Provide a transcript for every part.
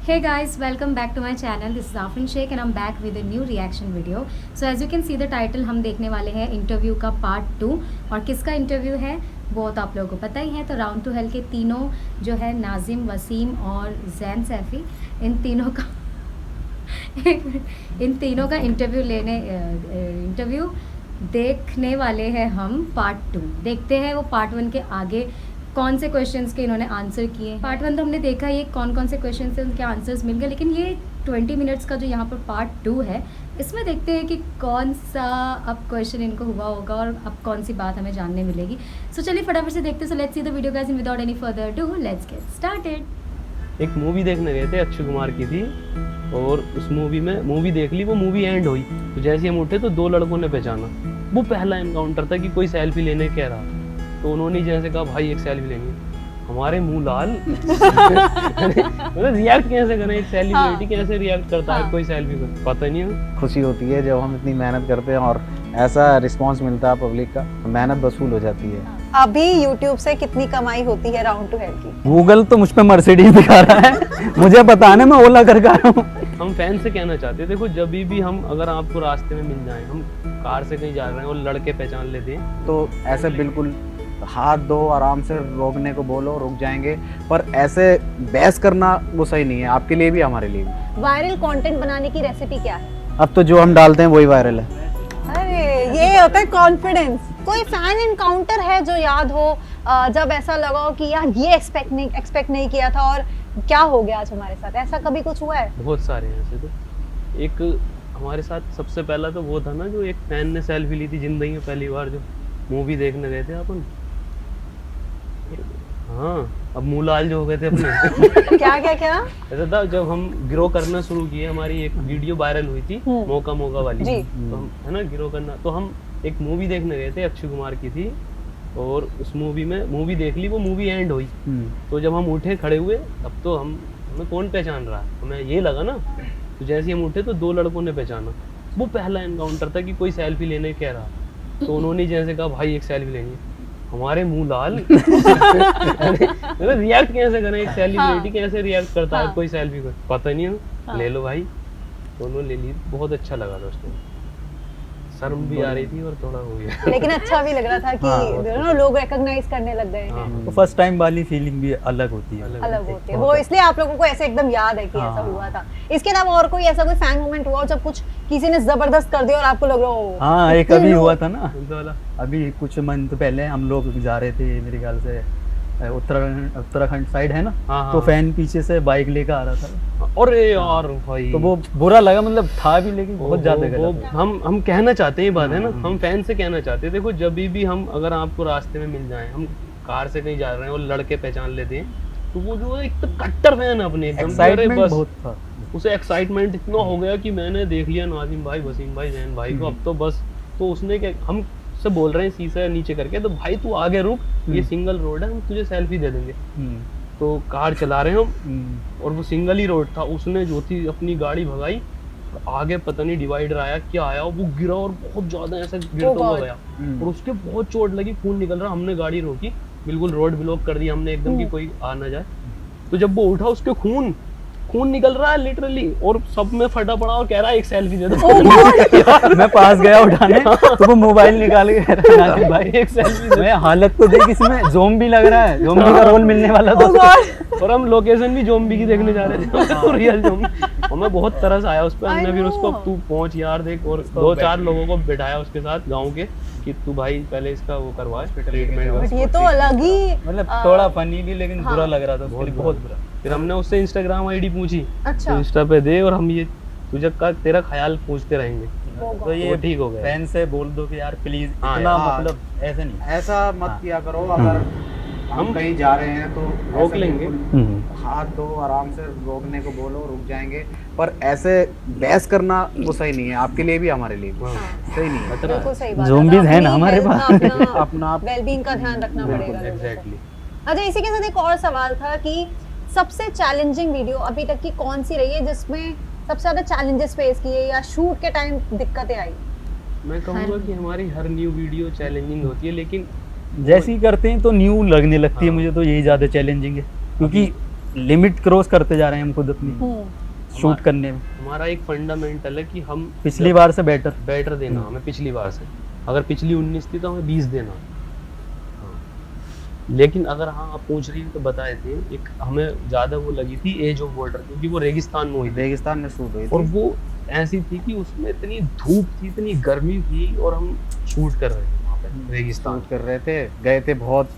Hey guys, welcome back to my channel. This is Afrin Sheikh and I'm back with a new reaction video. So as you can see the title, हम देखने वाले हैं interview का part 2 और किसका interview है वो तो आप लोगों को पता ही है। तो राउंड टू हेल के तीनों जो है नाजिम, वसीम और जैन सैफ़ी, इन तीनों का इंटरव्यू देखने वाले हैं हम पार्ट 2। देखते हैं वो पार्ट 1 के आगे कौन से क्वेश्चंस के इन्होंने आंसर किए। पार्ट 1 तो हमने देखा ये कौन से क्वेश्चन थे उनके आंसर्स मिल गए, लेकिन ये 20 मिनट्स का जो यहाँ पर पार्ट 2 है इसमें देखते हैं कि कौन सा अब क्वेश्चन इनको हुआ होगा और अब कौन सी बात हमें जानने मिलेगी। सो चलिए फटाफट से देखते हैं। So let's see the video guys in without any further do, let's get started. एक मूवी देखने गए थे, अक्षय कुमार की थी, और उस मूवी में मूवी देख ली, वो मूवी एंड हुई तो जैसे हम उठे तो दो लड़कों ने पहचाना। वो पहला एनकाउंटर था कि कोई सेल्फी लेने कह रहा, तो उन्होंने जैसे कहा भाई एक सेल्फी लेनी है, हमारे मुंह लाल। मतलब रिएक्ट कैसे करें, एक सेलिब्रिटी कैसे रिएक्ट करता है कोई सेल्फी को, पता नहीं है। खुशी होती है जब हम इतनी मेहनत करते हैं और ऐसा रिस्पांस मिलता है पब्लिक का, मेहनत वसूल हो जाती है। अभी YouTube से कितनी कमाई होती है राउंड टू हेल की? गूगल तो मुझ पे मर्सिडीज दिखा रहा है, मुझे पता नहीं, मैं ओला करके आया हूँ। हम फैन से कहना चाहते हैं, देखो जब भी हम अगर आपको रास्ते में मिल जाए, हम कार से कहीं जा रहे हैं और लड़के पहचान लेते हैं तो ऐसे बिल्कुल हाथ दो, आराम से रोकने को बोलो, रुक जाएंगे, पर ऐसे बहस करना वो सही नहीं है, आपके लिए भी हमारे लिए भी। वायरल कंटेंट बनाने की रेसिपी क्या है? अब तो जो हम डालते हैं वही वायरल है। अरे ये होता है कॉन्फिडेंस। कोई फैन एनकाउंटर है जो याद हो, जब ऐसा लगा हो कि यार ये एक्सपेक्ट नहीं किया था और क्या हो गया आज हमारे साथ, ऐसा कभी कुछ हुआ है? बहुत सारे हैं ऐसे। तो एक हमारे साथ सबसे पहला तो वो था ना, जो एक फैन ने सेल्फी ली थी जिंदगी में पहली बार, जो मूवी देखने गए थे अपन। हाँ, अब मुँह लाल जो हो गए थे अपने। क्या ऐसा था जब हम गिरो करना शुरू किए, हमारी एक वीडियो वायरल हुई थी मौका वाली, तो हम है ना गिरो करना, तो हम एक मूवी देखने गए थे, अक्षय कुमार की थी, और उस मूवी में मूवी देख ली, वो मूवी एंड हुई तो जब हम उठे खड़े हुए अब तो हमें कौन पहचान रहा, हमें ये लगा ना, तो जैसे हम उठे तो दो लड़कों ने पहचाना। वो पहला एनकाउंटर था कि कोई सेल्फी लेने कह रहा, तो उन्होंने जैसे कहा भाई एक सेल्फी लेनी है, हमारे मुंह लाल। मतलब रिएक्ट कैसे करें, एक सेलिब्रिटी कैसे रिएक्ट करता है कोई सेल्फी को, पता नहीं है। ले लो भाई, दोनों ले ली, बहुत अच्छा लगा था उसमें, शर्म भी आ रही थी और थोड़ा हो गया, लेकिन अच्छा भी लग रहा था कि लोग रिकॉग्नाइज करने लग गए हैं। तो फर्स्ट टाइम वाली फीलिंग भी अलग होती है। अलग होती है वो, इसलिए आप लोगों को ऐसे एकदम याद है कि ऐसा हुआ था। इसके अलावा और कोई ऐसा कोई फैन मोमेंट हुआ जब कुछ किसी ने जबरदस्त कर दिया और आपको लग रहा हो? हाँ, एक अभी हुआ था ना, अभी कुछ मंथ पहले हम लोग जा रहे थे, मेरे ख्याल से उत्तराखंड साइड है ना, तो फैन पीछे से बाइक लेकर आ रहा था। अरे यार भाई, तो वो बुरा लगा, मतलब था भी, लेकिन बहुत ज्यादा गलत। हम कहना चाहते हैं, ये बात है ना, हम फैन से कहना चाहते हैं, देखो जब भी हम अगर आपको रास्ते में मिल जाए, हम कार से कहीं जा रहे हैं और लड़के पहचान लेते हैं, तो वो जो एक तो कट्टर फैन अपने एक्साइटमेंट बहुत था, उसे एक्साइटमेंट इतना हो गया कि मैंने देख लिया नाजिम भाई, वसीम भाई, जैन भाई को, अब तो बस, तो उसने क्या, हम से बोल रहे हैं शीशा नीचे करके, तो भाई तू आगे रुक, ये सिंगल रोड है, हम तुझे सेल्फी दे देंगे। तो कार चला रहे हम और वो सिंगल ही रोड था, उसने जो थी अपनी गाड़ी भगाई, आगे पता नहीं डिवाइडर आया क्या आया, वो गिरा और बहुत ज्यादा ऐसा गिरता हुआ गया और उसके बहुत चोट लगी, खून निकल रहा। हमने गाड़ी रोकी, बिल्कुल रोड ब्लॉक कर दी हमने एकदम कि कोई आ ना जाए। तो जब वो उठा, उसके खून निकल रहा है लिटरली, और सब में फटा पड़ा और कह रहा है एक सेल्फी दे दो। मैं पास गया उठाने, तो वो मोबाइल निकाल के कह रहा है भाई एक सेल्फी। मैं हालत तो देख, इसमें ज़ोंबी लग रहा है, ज़ोंबी का रोल मिलने वाला था। और हम लोकेशन भी ज़ोंबी की देखने जा रहे थे, तो रियल ज़ोंबी। हमें बहुत तरस आया उस पर, हमने फिर उसको तू पहुंच यार देख, और 2-4 लोगों को बिठाया उसके साथ गाँव के, कि तू भाई पहले इसका वो करवा ट्रीटमेंट। ये तो अलग ही, मतलब थोड़ा फनी भी, लेकिन बुरा लग रहा था, बहुत बुरा। फिर हमने उससे इंस्टाग्राम आईडी पूछी, अच्छा, तो इंस्टा पे दे, और हम ये तुझे का तेरा ख्याल पूछते रहेंगे, तो ये ठीक हो गया। फैन से बोल दो कि यार प्लीज इतना, मतलब ऐसे नहीं, ऐसा मत किया करो। अगर हम कहीं जा रहे हैं तो रोक लेंगे, हाथ दो, आराम से रोकने को बोलो, रुक जाएंगे, पर ऐसे बहस करना वो सही नहीं है, आपके लिए भी हमारे लिए भी सही नहीं है। बिल्कुल सही बात है। ज़ोंबीज़ हैं ना हमारे पास, अपना वेलबींग का ध्यान रखना पड़ेगा। एग्जैक्टली। अच्छा, इसी के साथ एक और सवाल था कि सबसे चैलेंजिंग वीडियो अभी तक की कौन सी रही है जिसमें सबसे ज्यादा चैलेंजेस फेस किए या शूट के टाइम दिक्कतें आई? मैं कहूँगा कि हमारी हर न्यू वीडियो चैलेंजिंग होती है, लेकिन जैसे ही करते हैं तो न्यू लगने लगती है मुझे, तो यही ज़्यादा चैलेंजिंग है, क्योंकि लिमिट क्रॉस करते जा रहे हैं हम खुद अपनी शूट करने में। हमारा एक फंडामेंटल है कि हम पिछली बार से बेटर देना हमें पिछली बार से। अगर पिछली 19 थी तो हमें 20 देना। लेकिन अगर हाँ आप पूछ रही हैं तो बताए थे, एक हमें ज्यादा वो लगी थी एज ऑफ वाटर, क्योंकि वो रेगिस्तान में हुई थी, रेगिस्तान में शूट हुई थी और वो ऐसी थी कि उसमें इतनी धूप थी, इतनी गर्मी थी, और हम शूट कर रहे थे वहाँ पे रेगिस्तान शूट कर रहे थे, गए थे बहुत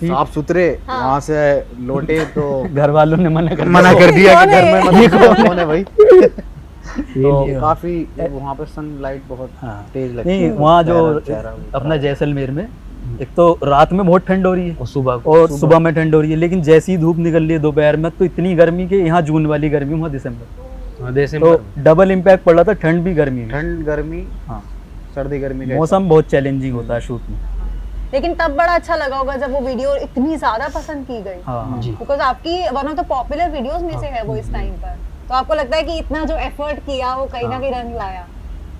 साफ सुथरे, वहाँ से लौटे तो घर वालों ने मना कर दिया कि घर में मत कौन है भाई। तो ये काफी वहाँ पे सनलाइट बहुत तेज लगती नहीं है। वहाँ जो चेहरा अपना जैसलमेर में एक तो रात में बहुत ठंड हो रही है और सुबह में ठंड हो रही है, लेकिन जैसी ही धूप निकल रही है दोपहर में तो इतनी गर्मी के यहाँ जून वाली गर्मी, वहाँ दिसंबर, तो डबल इम्पैक्ट पड़ रहा था, ठंड भी गर्मी में। ठंड गर्मी, हाँ सर्दी गर्मी का मौसम बहुत चैलेंजिंग होता है शूट में। लेकिन तब बड़ा अच्छा लगा होगा जब वो वीडियो इतनी ज्यादा पसंद की गई, हाँ जी। बिकॉज आपकी one of the popular videos में से है वो इस टाइम पर। तो आपको लगता है कि इतना जो एफर्ट किया वो कहीं ना कहीं रंग लाया?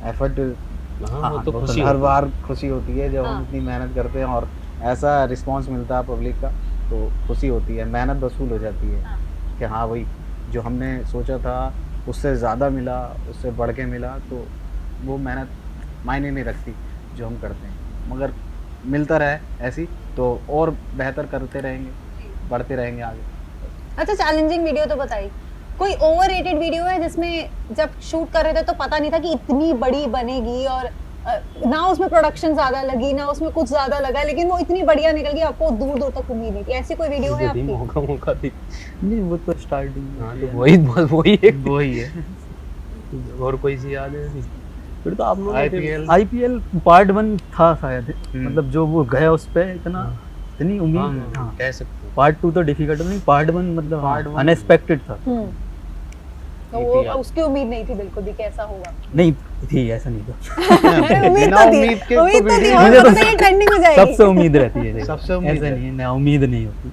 एफर्ट हाँ, वो तो वो खुशी हर होती है। बार खुशी होती है जब हाँ। हम इतनी मेहनत करते हैं और ऐसा रिस्पांस मिलता है पब्लिक का, तो खुशी होती है, मेहनत वसूल हो जाती है कि हाँ भाई जो हमने सोचा था उससे ज़्यादा मिला, उससे बढ़ के मिला, तो वो मेहनत मायने नहीं रखती जो हम करते हैं, मगर मिलता रहे ऐसी तो और बेहतर करते रहेंगे, बढ़ते रहेंगे आगे। अच्छा, चैलेंजिंग वीडियो तो बताई, कोई ओवररेटेड वीडियो है जिसमें जब शूट कर रहे थे तो पता नहीं था कि इतनी बड़ी बनेगी, और ना उसमें प्रोडक्शन ज्यादा लगी ना उसमें कुछ ज्यादा लगा, लेकिन वो इतनी बढ़िया निकल गई, आपको दूर दूर तक उम्मीद नहीं थी? ऐसी कोई वीडियो है यदि आपकी? मौका थी। नहीं वो तो स्टार्टिंग हाँ, तो वही है। और कोई सी याद है ऐसी? फिर तो आप लोग IPL आईपीएल पार्ट 1 था शायद, मतलब जो वो गया उस पे इतनी उम्मीद। हाँ कह सकते हैं। पार्ट 2 तो डिफिकल्ट नहीं, पार्ट 1 मतलब Part one- अनएक्सपेक्टेड था। तो वो उसकी उम्मीद नहीं थी बिल्कुल भी कैसा होगा। नहीं थी, ऐसा नहीं था। उम्मीद बिना तो थी, उम्मीद के उम्मीद तो तो थी, वीडियो- और मुझे तो पता नहीं ट्रेंडिंग में जाएगी। सबसे उम्मीद रहती है, देखो। सबसे उम्मीद ऐसा है। नहीं है ना, उम्मीद नहीं होती।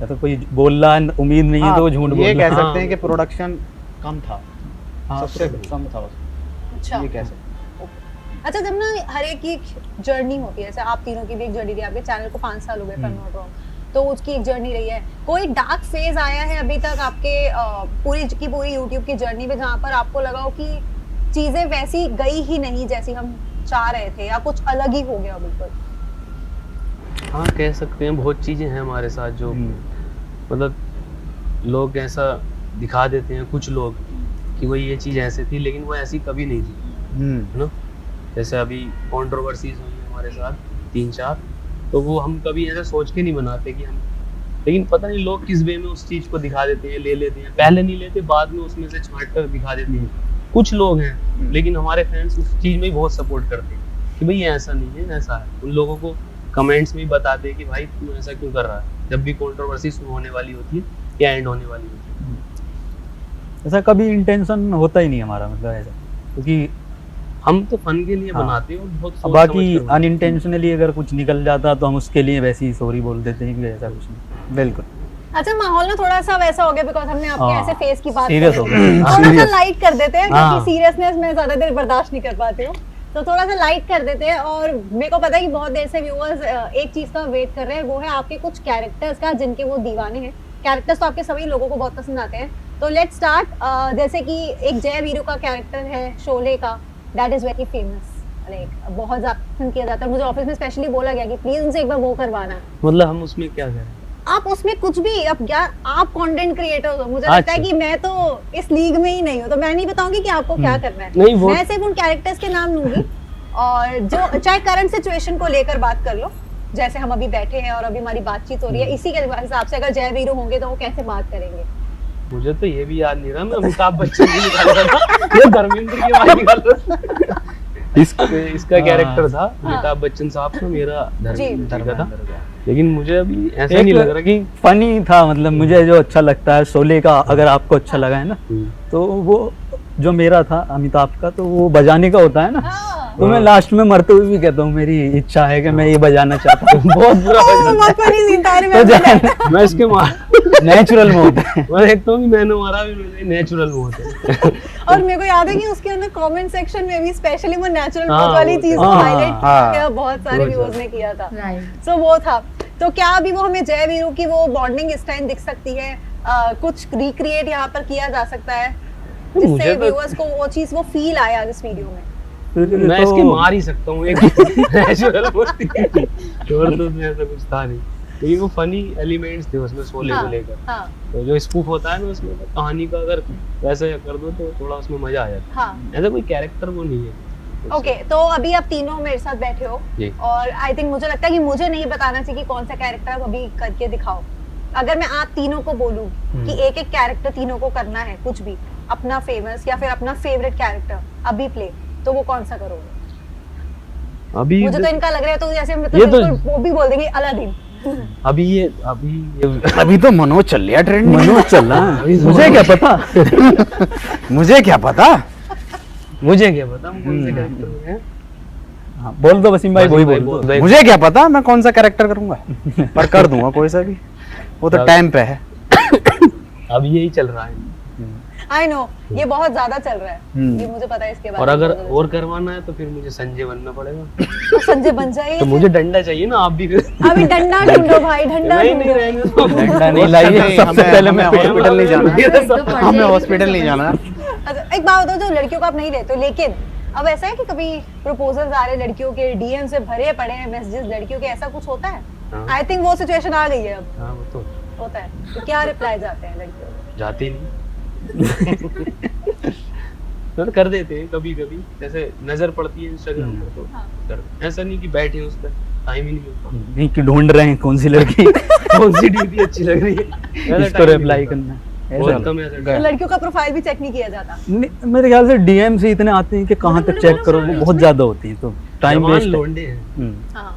या तो कोई बोल रहा है उम्मीद नहीं है तो वो झूठ बोल ये रहा कह है। सकते हैं कि प्रोडक्शन कम था, हाँ, सबसे कम था उसमें, अच्छा ये कह सकते हैं। अच्छा, जब ना हर एक की जर्नी होती है, जैसे आप तीनों की भी एक जर्नी रही, आपके चैनल को 5 साल हो गए, नॉट रॉन्ग, तो उसकी एक जर्नी रही है। कोई डार्क फेज आया है अभी तक आपके पूरी की पूरी यूट्यूब की जर्नी में जहाँ पर आपको लगा हो कि चीजें वैसी गई ही नहीं जैसी हम चाह रहे थे, या कुछ अलग ही हो गया बिल्कुल? हाँ कह सकते हैं, बहुत चीजें हैं हमारे साथ जो मतलब लोग ऐसा दिखा देते हैं, कुछ लोग कि वही ये चीज ऐसे थी, लेकिन वो ऐसी कभी नहीं थी, है ना। जैसे अभी कंट्रोवर्सीज हुई है हमारे साथ 3-4, तो वो हम कभी ऐसा सोच के नहीं बनाते कि हम, लेकिन पता नहीं लोग किस वे में उस चीज को दिखा देते हैं, ले लेते हैं, पहले नहीं लेते, बाद में उसमें से छांट कर दिखा देते हैं। कुछ लोग हैं, लेकिन हमारे फैंस उस चीज में ही बहुत सपोर्ट करते हैं कि भाई ये ऐसा नहीं है, ऐसा है। उन लोगों को कमेंट्स में ही बताते हैं कि भाई तू ऐसा क्यों कर रहा है, जब भी कंट्रोवर्सी शुरू होने वाली होती है या एंड होने वाली होती है। ऐसा कभी इंटेंशन होता ही नहीं हमारा, मतलब ऐसा, क्योंकि हम तो फन के लिए हाँ। बनाते हैं और बहुत सोच बाकी समझ कर बनाते हैं। अनइंटेंशनली अगर कुछ निकल जाता तो हम उसके लिए वैसे ही सॉरी बोल देते हैं कि ऐसा कुछ नहीं। बिल्कुल। अच्छा, माहौल ना थोड़ा सा वैसा हो गया बिकॉज हमने आपके हाँ, ऐसे फेस की बात serious हो गया। थोड़ा सा लाइट कर देते हैं, हाँ। क्योंकि सीरियसनेस में ज्यादा देर बर्दाश्त नहीं कर पाती हूँ, तो थोड़ा सा लाइट कर देते हैं। और मेरे को पता है कि बहुत देर से व्यूअर्स एक चीज का वेट कर रहे हैं, वो है आपके कुछ कैरेक्टर्स का जिनके वो दीवाने हैं। कैरेक्टर्स तो आपके सभी लोगों को बहुत पसंद आते हैं, तो लेट्स स्टार्ट। जैसे कि एक जय वीरू का कैरेक्टर है शोले का, that is very famous, like बहुत ज्यादा पसंद किया जाता है। मुझे ऑफिस में स्पेशली बोला गया कि प्लीज उनसे एक बार वो करवाना। मतलब हम उसमें क्या करें? आप उसमें कुछ भी, अब क्या आप कंटेंट क्रिएटर हो, मुझे लगता है कि मैं तो इस लीग में ही नहीं हूँ, तो मैं नहीं बताऊंगी कि आपको क्या करना है। नहीं, वो मैं सिर्फ उन कैरेक्टर्स के नाम लूंगी, और जो चाहे करंट सिचुएशन को लेकर बात कर लो, जैसे हम अभी बैठे हैं और अभी हमारी बातचीत हो रही है, इसी के हिसाब से अगर जय वीरू होंगे तो वो कैसे बात करेंगे। मुझे तो ये भी याद नहीं रहा, मैं अमिताभ बच्चन की निकाल रहा था, ये धर्मेंद्र की आवाज निकाल रहा था। इसका कैरेक्टर था अमिताभ बच्चन साहब का, मेरा धर्मेंद्र का था, लेकिन मुझे अभी ऐसा नहीं लग रहा कि फनी था। मतलब मुझे जो अच्छा लगता है शोले का, अगर आपको अच्छा लगा है ना, तो वो जो मेरा था अमिताभ का, तो वो बजाने का होता है ना, तो मैं लास्ट में मरते हुए भी कहता हूँ मेरी इच्छा है कि मैं ये बजाना चाहता हूँ। बहुत बुरा मैं इसके नेचुरल में होता है। मैं देखता हूँ कि मैंने मारा भी, मैंने नेचुरल में होता है। और मेरे को याद है कि उसके अंदर कमेंट सेक्शन में भी स्पेशली वो नेचुरल हाँ, वाली चीज को हाँ, हाईलाइट हाँ, किया, बहुत सारे व्यूअर्स ने किया था, राइट। सो वो था। तो क्या अभी वो हमें जय वीरू की वो बॉन्डिंग इस टाइम दिख सकती है? कुछ रिक्रिएट यहाँ पर किया जा सकता है जिससे मुझे तो- व्यूअर्स को वो चीज वो फील आया इस वीडियो में? मैं तो- इसकी मार ही सकता हूँ एक नेचुरल मूर्ति थी और तो उसमें ऐसा कुछ था नहीं, लेकिन वो फनी एलिमेंट्स थे उसमें शोले को लेकर। हाँ तो जो स्पूफ होता है ना उसमें, तो कहानी का अगर वैसे कर दो तो थोड़ा उसमें मजा आ जाता हाँ है। ऐसा कोई कैरेक्टर वो नहीं है। ओके तो अभी आप तीनों मेरे साथ बैठे हो जी। और आई थिंक मुझे लगता है कि मुझे नहीं बताना चाहिए कि कौन सा कैरेक्टर आप अभी करके दिखाओ। अगर मैं आप तीनों को बोलूं कि एक एक कैरेक्टर तीनों को करना है, कुछ भी अपना फेमस या फिर अपना फेवरेट कैरेक्टर अभी प्ले, तो वो कौन सा करोगे? अभी मुझे तो इनका लग रहा है तो जैसे ये मतलब तो- बिल्कुल वो भी बोल देंगे अलादीन। अभी तो मनोज चल रहा ट्रेंड में। मनोज चल रहा है, मुझे क्या पता। मुझे क्या पता। मुझे क्या पता हम कौन से कैरेक्टर में हैं। हाँ, बोल दो वसीम भाई, वही बोल दो। भाई, मुझे क्या पता मैं कौन सा कैरेक्टर करूंगा, पर कर दूंगा कोई सा भी, वो तो टाइम पे है। अब यही चल रहा है। आई नो ये बहुत ज्यादा चल रहा है, ये मुझे पता है इसके बारे और में अगर बहुत ज्यादा और करवाना है तो फिर मुझे संजय बनना पड़ेगा। चल- तो संजय बन जाइए। तो मुझे डंडा चाहिए ना, आप भी अभी डंडा ढूंढो भाई, डंडा नहीं नहीं ढूंढो। रहेंगे तो डंडा नहीं लाइए, सबसे पहले मैं हॉस्पिटल नहीं जाना ये तो है, सब- हमें हॉस्पिटल नहीं जाना है। अच्छा एक बात बताओ, जो लड़कियों को आप नहीं लेते हो, लेकिन अब ऐसा है कि कभी प्रपोजल्स आ रहे लड़कियों के, डीएम से भरे पड़े हैं मैसेजेस लड़कियों के, ऐसा कुछ होता है? हाँ। आई थिंक वो सिचुएशन आ गई है अब। हाँ वो तो होता है तो क्या रिप्लाई जाते हैं लड़कियों को? जाते ही नहीं। तो कर देते हैं कभी कभी, जैसे नजर पड़ती है इंस्टाग्राम पर तो कर देते हैं। ऐसा नहीं कि बैठे हैं उस पर, टाइम ही नहीं मिलता। नहीं कि ढूंढ रहे हैं कौन सी लड़की कौन सी डीपी अच्छी लग रही है, ऐसा इसको time नहीं रिप्लाई मिलता। करना है। बहुत ऐसा कम है ऐसा तो time। लड़कियों का प्रोफाइल भी चेक नहीं किया जाता? नहीं, मेरे ख्याल से डीएम से इतने आते हैं कि कहाँ तक चेक करो, वो बहुत ज्यादा होती है, तो टाइम जवान वेस्ट लौंडे हैं। हाँ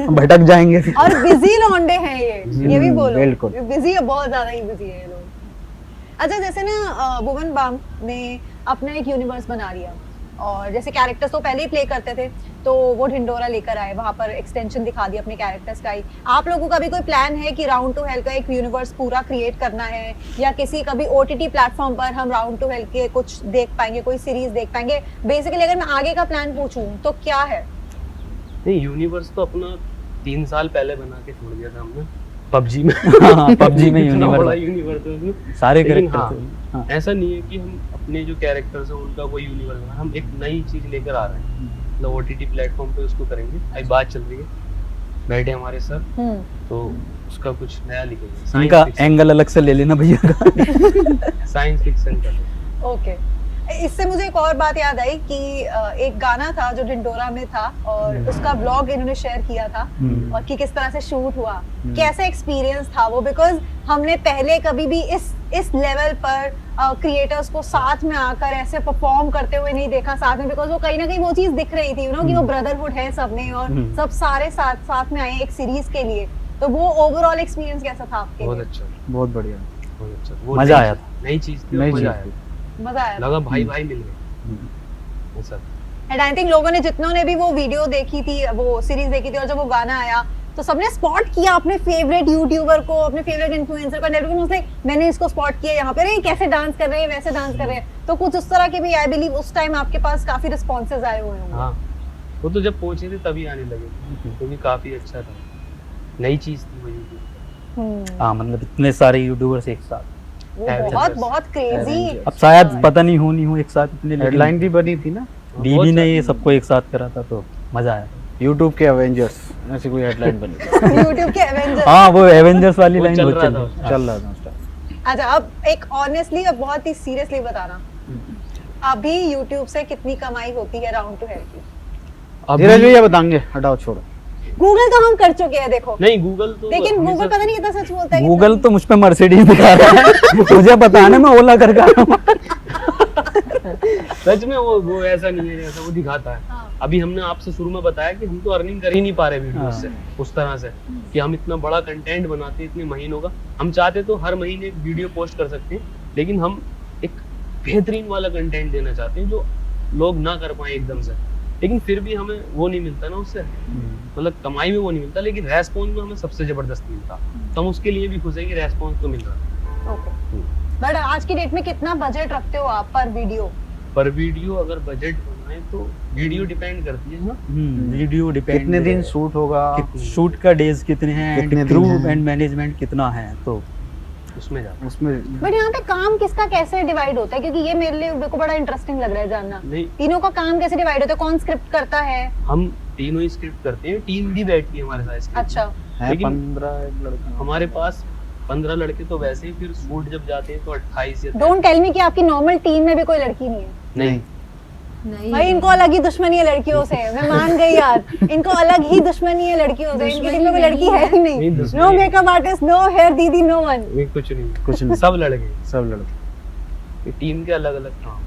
भटक जाएंगे। और बिजी लौंडे हैं ये भी बोलो। बिल्कुल। बिजी है, बहुत ज्यादा ही बिजी है ये लोग। अच्छा जैसे ना भुवन बाम ने अपना एक यूनिवर्स बना लिया, और जैसे कैरेक्टर्स तो पहले ही प्ले करते थे, तो वो ढिंडोरा लेकर आए, वहां पर एक्सटेंशन दिखा दिया अपने कैरेक्टर्स का ही। आप लोगों का भी कोई प्लान है कि राउंड टू हेल का एक यूनिवर्स पूरा क्रिएट करना है, या किसी कभी ओटीटी प्लेटफॉर्म पर हम राउंड टू हेल के कुछ देख पाएंगे, कोई सीरीज देख पाएंगे? बेसिकली अगर मैं आगे का प्लान पूछूं तो क्या है? नहीं, यूनिवर्स तो अपना 3 साल पहले बना के छोड़ दिया था हमने पबजी में। हाँ, PUBG में इतना बड़ा यूनिवर्स यूनिवर्स है उसमें। सारे लेकिन कैरेक्टर हाँ, हाँ। ऐसा नहीं है कि हम अपने जो कैरेक्टर्स हैं उनका कोई यूनिवर्स बना, हम एक नई चीज लेकर आ रहे हैं, मतलब ओटीटी प्लेटफॉर्म पे उसको करेंगे। अभी बात चल रही है, बैठे हमारे सर, तो उसका कुछ नया लिखेंगे। इनका एंगल अलग से ले लेना भैया का। साइंस फिक्शन का। ओके इससे मुझे एक और बात याद आई कि एक गाना था जो ढिंडोरा में था, और उसका व्लॉग इन्होंने शेयर किया था, और कि किस तरह से शूट हुआ, कैसा एक्सपीरियंस था वो? बिकॉज हमने पहले कभी भी इस लेवल पर क्रिएटर्स को साथ में आकर ऐसे परफॉर्म करते हुए नहीं देखा साथ में, बिकॉज वो कहीं ना कहीं वो चीज दिख रही थी, यू नो, कि वो ब्रदरहुड है सब में, और सब सारे साथ में आए एक सीरीज के लिए। तो वो ओवरऑल एक्सपीरियंस कैसा था आपके बहुत लिए? अच्छा, बहुत बढ़िया। बहुत अच्छा। वो मजा नई- आया था। नई चीज थी, नई मजा चीज आया। मजा आया? लगा भाई भाई मिल गए ऐसा। एंड आई थिंक लोगों ने, जितनों ने भी वो वीडियो देखी थी, वो सीरीज देखी थी, और जब वो गाना आया तो सबने स्पॉट किया अपने फेवरेट यूट्यूबर को, अपने फेवरेट इन्फ्लुएंसर को, एवरीवन वाज लाइक मैंने इसको स्पॉट किया यहाँ पे, अरे कैसे डांस कर रहे हैं, वैसे डांस कर रहे हैं। तो कुछ उस तरह के भी आई बिलीव उस टाइम आपके पास काफी रिस्पॉन्सेज आए हुए होंगे। हाँ, वो तो जब पहुंचे थे तभी आने लगे, क्योंकि काफी अच्छा था, नई चीज थी वो यूट्यूब। हाँ, मतलब इतने सारे यूट्यूबर्स एक साथ, वो Avengers। बहुत क्रेजी। अब शायद पता नहीं हो एक साथ इतने, हेडलाइन भी बनी थी ना, बीबी ने ये सबको एक साथ करा था, तो मजा आया। यूट्यूब के एवेंजर्स ऐसी कोई हेडलाइन बनी थी। यूट्यूब के एवेंजर। हाँ, वो एवेंजर्स वाली वो लाइन चल बहुत रहा चल था रही है। चल रहा था उस टाइम। अच्छा अब एक ऑनेस्टली और बहुत ही सीरियसली बताना, अभी यूट्यूब से कितनी कमाई होती है राउंड टू हेल की? धीरज भैया बताएंगे, हटाओ छोड़ो। गूगल तो हम कर चुके हैं देखो, नहीं, गूगल तो लेकिन हमेशा- गूगल पता नहीं कितना सच बोलता है। गूगल तो मुझ पे मर्सिडीज दिखा रहा है, मुझे पता है ना, मैं ओला करके आया हूँ। सच में वो ऐसा नहीं है जैसा वो दिखाता है। हाँ। अभी हमने आपसे शुरू में बताया कि हम तो अर्निंग कर ही नहीं पा रहे वीडियो से उस तरह से, कि हम इतना बड़ा कंटेंट बनाते हैं इतने महीनों का। हम चाहते तो हर महीने एक वीडियो पोस्ट कर सकते हैं, लेकिन हम एक बेहतरीन वाला कंटेंट देना चाहते हैं जो लोग ना कर पाए एकदम से, लेकिन फिर भी हमें वो नहीं मिलता ना उससे, मतलब कमाई में वो नहीं मिलता, लेकिन रेस्पॉन्स में हमें सबसे जबरदस्त मिलता। तो हम उसके लिए भी खुश है कि रेस्पॉन्स तो मिल रहा है। ओके बट आज की डेट में कितना बजट रखते हो आप पर वीडियो? पर वीडियो अगर बजट बनाए तो वीडियो डिपेंड करती है ना। वीडियो डिपेंड कितने दिन शूट होगा, शूट का डेज कितने हैं, कितने दिन क्रू हैं? एंड मैनेजमेंट कितना है, तो उसमें जाता उसमें बट यहाँ पे काम किसका कैसे डिवाइड होता है, क्योंकि ये मेरे को बड़ा इंटरेस्टिंग लग रहा है जानना। नहीं, तीनों का काम कैसे डिवाइड होता है, कौन स्क्रिप्ट करता है? हम तीनों ही स्क्रिप्ट करते हैं, टीम भी बैठती है हमारे साथ script में। अच्छा, है लेकिन 15 लड़के हमारे पास 15 लड़के तो वैसे ही, फिर शूट जब जाते हैं तो 28 या डोंट टेल मी कि आपकी नॉर्मल टीम में भी कोई लड़की नहीं है। नहीं, नहीं भाई इनको अलग ही दुश्मनी है लड़कियों से, मैं मान गई यार, इनको अलग ही दुश्मनी है लड़कियों से, इनकी टीम में कोई लड़की है ही नहीं। नहीं, दुश्मनी no makeup artist, no hair दीदी, नो वन। नहीं, कुछ नहीं, कुछ नहीं, सब लड़के। सब लड़के। टीम के अलग अलग काम,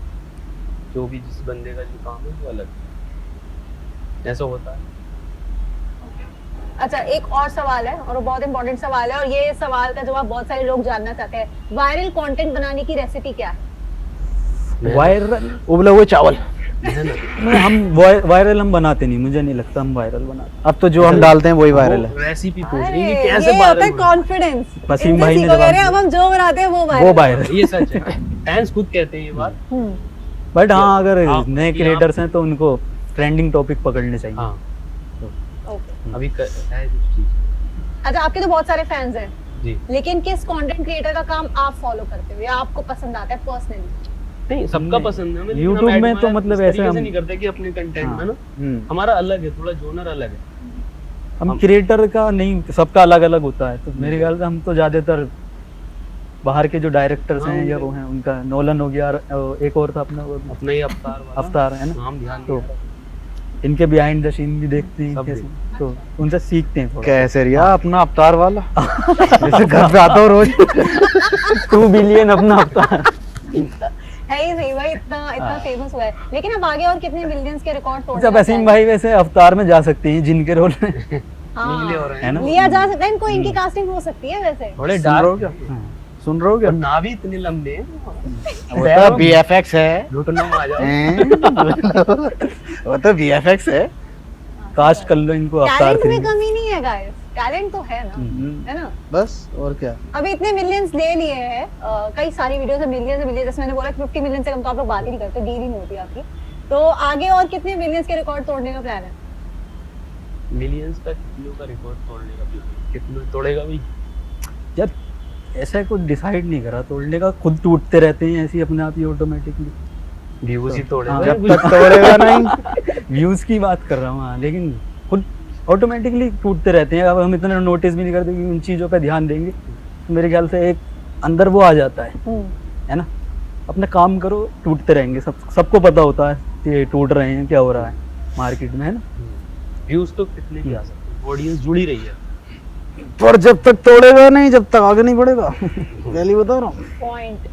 जो भी जिस बंदे का जो काम है वो अलग, ऐसा होता है। अच्छा, एक और सवाल है और वो बहुत इंपॉर्टेंट सवाल है, और ये सवाल का जवाब बहुत सारे लोग जानना चाहते हैं। वायरल कंटेंट बनाने की रेसिपी क्या है? वायरल उबले हुए चावल। है ना, नहीं, हम वायरल हम बनाते नहीं, मुझे नहीं लगता हम वायरल बनाते। अब तो जो हम डालते हैं वही वायरल है। रेसिपी पूछ अरे, रही है कि ये कैसे होता है वायरल होगा। कॉन्फिडेंस। वसीम भाई ने कह जवाब रहे हैं अब हम जो बनाते हैं वो वो वायरल। वायरल। ये सच है, फैंस खुद कहते हैं ये बात। बट हाँ, अगर आप- नए कि क्रिएटर्स हैं तो उनको ट्रेंडिंग टॉपिक पकड़ने चाहिए। हाँ, ओके। अभी है कुछ चीज। अच्छा, आपके तो बहुत सारे फैंस हैं, जी, लेकिन किस कंटेंट क्रिएटर का काम आप फॉलो करते हो या आपको पसंद आता है पर्सनली? नहीं सबका पसंद है हमें, लेकिन YouTube हम में तो admire मतलब इस ऐसे तरीके से हम- नहीं करते कि अपने कंटेंट हाँ। में ना हमारा अलग है, थोड़ा जोनर अलग है। हम क्रिएटर का नहीं, सबका अलग अलग होता है, तो मेरे ख्याल से हम तो ज्यादातर बाहर के जो डायरेक्टर्स हाँ, हैं या उनके- वो हैं, उनका नोलन हो गया, और एक और था अपना वो अपना ही अवतार वाला अवतार है ना, नाम ध्यान तो नहीं आ रहा। इनके बिहाइंड द सीन भी देखते हैं सब कैसे, तो उनसे सीखते हैं थोड़ा। कैसे रिया अपना अवतार वाला जैसे घर पे आता हूँ रोज। 2 बिलियन अपना अवतार। है ही सही भाई, इतना फेमस हुआ है, लेकिन अब आगे और कितने मिलियंस के रिकॉर्ड तोड़ने जब का वसीम plan भाई वैसे अवतार में जा सकते हैं जिनके रोल में। है? नीले हो रहे है हैं ना? लिया जा सकता है इनको, इनकी कास्टिंग हो सकती है वैसे। थोड़े सुन रहे हो डार्क, क्या? सुन रहे हो क्या? और ना भी इतने लंबे हैं, वो तो VFX है। घुटनों में आ जाओ। वो तो VFX है। कास्ट कर लो इनको अवतार टैलेंट में 3। कमी नहीं है गाइस, टैलेंट तो है ना, है ना? बस और क्या। अभी इतने मिलियंस ले लिए हैं, कई सारी वीडियोस में मिलियंस जैसे मैंने बोला 50 मिलियन से कम तो आप लोग बात ही नहीं करते, डील ही नहीं होती आपकी। तो आगे और कितने मिलियंस के रिकॉर्ड तोड़ने का प्लान है? मिलियंस तक किलो का रिकॉर्ड तोड़ने का भी, कितना तोड़ेगा भी। यार ऐसा कुछ डिसाइड नहीं करा तोड़ने का, खुद टूटते रहते हैं ऐसे ही अपने आप ही ऑटोमेटिकली। व्यूज ही तोड़ेगा। हाँ, जब तक तोड़ेगा नहीं। व्यूज की बात कर रहा हूँ, हाँ, लेकिन खुद ऑटोमेटिकली टूटते रहते हैं। अब हम इतना नोटिस भी नहीं करते कि उन चीज़ों पे ध्यान देंगे, तो मेरे ख्याल से एक अंदर वो आ जाता है ना। अपना काम करो, टूटते रहेंगे, सबको पता होता है कि टूट रहे हैं, क्या हो रहा है मार्केट में, है ना। व्यूज तो कितने भी आ सकते हैं, ऑडियंस जुड़ी रही है। पर जब तक तोड़ेगा नहीं, जब तक आगे नहीं बढ़ेगा। पहले बता रहा हूँ। पॉइंट।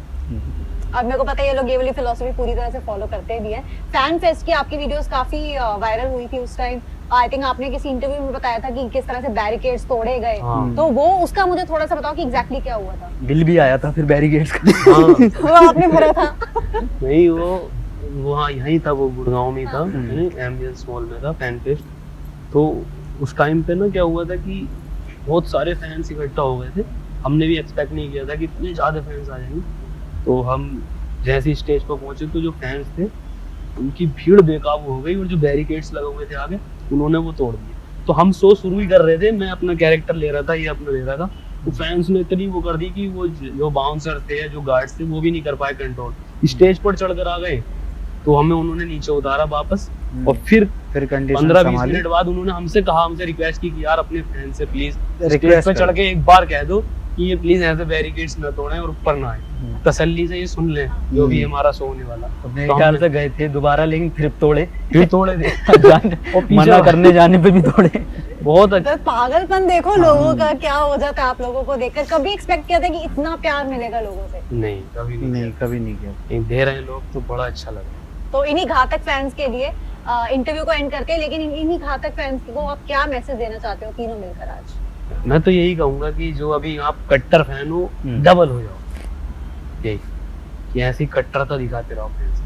अब मेरे को पता है ये लोग ये वाली फिलॉसफी पूरी तरह से फॉलो करते भी हैं। फैन फेस्ट की आपकी वीडियोस काफी वायरल हुई थी उस टाइम। आई थिंक आपने किसी इंटरव्यू में बताया था कि किस तरह से बैरिकेड्स तोड़े गए, हाँ। तो वो उसका मुझे थोड़ा सा बताओ कि एग्जैक्टली क्या हुआ था। बिल भी आया था फिर बैरिकेड्स का। हाँ, वो आपने भरा था? नहीं वो हाँ यहीं था, वो गुड़गांव में था, एम्बियंस मॉल में था फैन फेस्ट। तो उस टाइम पे ना क्या हुआ था कि बहुत सारे फैंस इकट्ठा हो गए थे। हमने भी एक्सपेक्ट नहीं किया था कि इतने ज़्यादा फैंस आ जाएंगे। तो हम जैसे स्टेज पर पहुंचे तो जो फैंस थे उनकी भीड़ बेकाबू हो गई, और जो बैरिकेड्स लगे हुए थे आगे उन्होंने वो तोड़ दिए। तो हम शो शुरू ही कर रहे थे, मैं अपना कैरेक्टर ले रहा था, ये अपना ले रहा था। तो फैंस ने इतनी वो कर दी कि वो जो बाउंसर थे या जो गार्ड्स थे वो भी नहीं कर पाए कंट्रोल, स्टेज पर चढ़कर आ गए। तो हमें उन्होंने नीचे उतारा वापस, और फिर कंडीशन 15-20 मिनट बाद उन्होंने हमसे रिक्वेस्ट की कि यार अपने फैन से प्लीज स्टेज रिक्वेस्ट पे चढ़ के एक बार कह दो कि ये प्लीज ऐसे बैरिकेड्स न तोड़ें और ऊपर ना आए, तसल्ली से ये सुन लें जो भी हमारा शो होने वाला। तो मेरे ख्याल से गए थे दोबारा, लेकिन फिर तोड़े। फिर तोड़े थे। मना करने जाने पे भी तोड़े। बहुत अच्छा। तो पागलपन देखो लोगों का क्या हो जाता है आप लोगों को देखकर। कभी एक्सपेक्ट किया था कि इतना प्यार मिलेगा लोगों से? नहीं कभी नहीं, नहीं कभी नहीं किया। नहीं दे रहे हैं लोग तो बड़ा अच्छा लगा। तो इन्हीं घातक फैंस के लिए इंटरव्यू को एंड करते हैं, लेकिन इन्हीं घातक फैंस को आप क्या मैसेज देना चाहते हो तीनों मिलकर आज? मैं तो यही कहूंगा कि जो अभी आप कट्टर फैन हो डबल हो जाओ, यही कि ऐसी कट्टरता दिखाते रहो फैंस,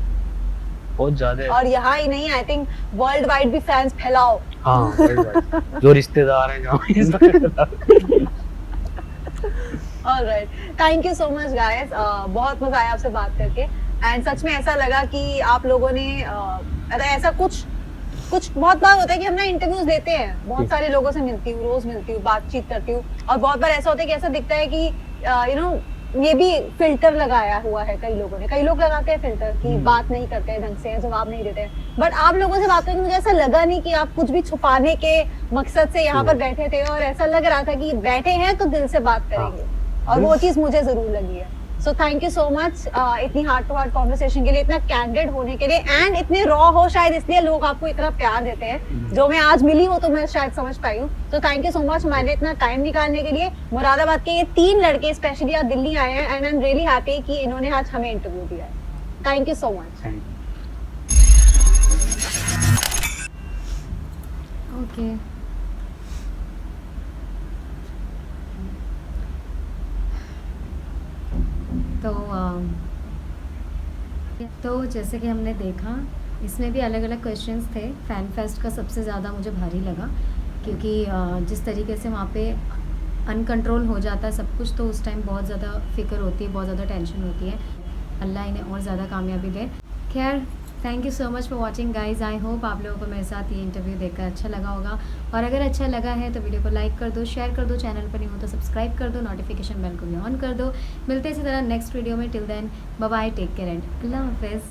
बहुत ज्यादा है। और यहाँ ही नहीं, आई थिंक वर्ल्ड वाइड भी फैंस फैलाओ। हाँ जो रिश्तेदार हैं जहाँ alright, thank you so much guys, बहुत मजा आया आपसे बात करके। एंड सच में ऐसा लगा कि आप लोगों ने अगर ऐसा कुछ बहुत बार होता है कि हम ना इंटरव्यूज देते हैं, बहुत सारे लोगों से मिलती हूँ, रोज मिलती हूँ, बातचीत करती हूँ, और बहुत बार ऐसा होता है कि ऐसा दिखता है कि यू नो ये भी फिल्टर लगाया हुआ है कई लोगों ने, कई लोग लगाते हैं फिल्टर कि बात नहीं करते हैं ढंग से, जवाब नहीं देते हैं, बट आप लोगों से बात करके मुझे ऐसा लगा नहीं कि आप कुछ भी छुपाने के मकसद से यहाँ पर बैठे थे, और ऐसा लग रहा था कि बैठे हैं तो दिल से बात करेंगे, और वो चीज मुझे जरूर लगी है। So thank you so much इतनी हार्ट टू हार्ट कॉन्वर्सेशन के लिए, इतना कैंडिड होने के लिए, एंड इतने रॉ हो, शायद इसलिए लोग आपको इतना प्यार देते हैं। जो मैं आज मिली हूँ तो मैं शायद समझ पाई हूँ। तो थैंक यू सो मच हमारे लिए इतना टाइम निकालने के लिए। मुरादाबाद के ये 3 लड़के स्पेशली आज दिल्ली आए हैं, and I am really happy कि इन्होंने आज हमें इंटरव्यू दिया है। Thank you so much. Okay, तो जैसे कि हमने देखा इसमें भी अलग अलग क्वेश्चंस थे। फैन फेस्ट का सबसे ज़्यादा मुझे भारी लगा, क्योंकि जिस तरीके से वहाँ पे अनकंट्रोल हो जाता है सब कुछ, तो उस टाइम बहुत ज़्यादा फिक्र होती है, बहुत ज़्यादा टेंशन होती है। अल्लाह इन्हें और ज़्यादा कामयाबी दे। खैर, thank you so much for watching guys. I hope आप लोगों को मेरे साथ ये इंटरव्यू देखकर अच्छा लगा होगा, और अगर अच्छा लगा है तो वीडियो को लाइक कर दो, शेयर कर दो, चैनल पर नहीं हो तो सब्सक्राइब कर दो, नोटिफिकेशन बेल को भी ऑन कर दो। मिलते हैं इसी तरह नेक्स्ट वीडियो में। Till then bye bye, take care and अल्लाह हाफिज़।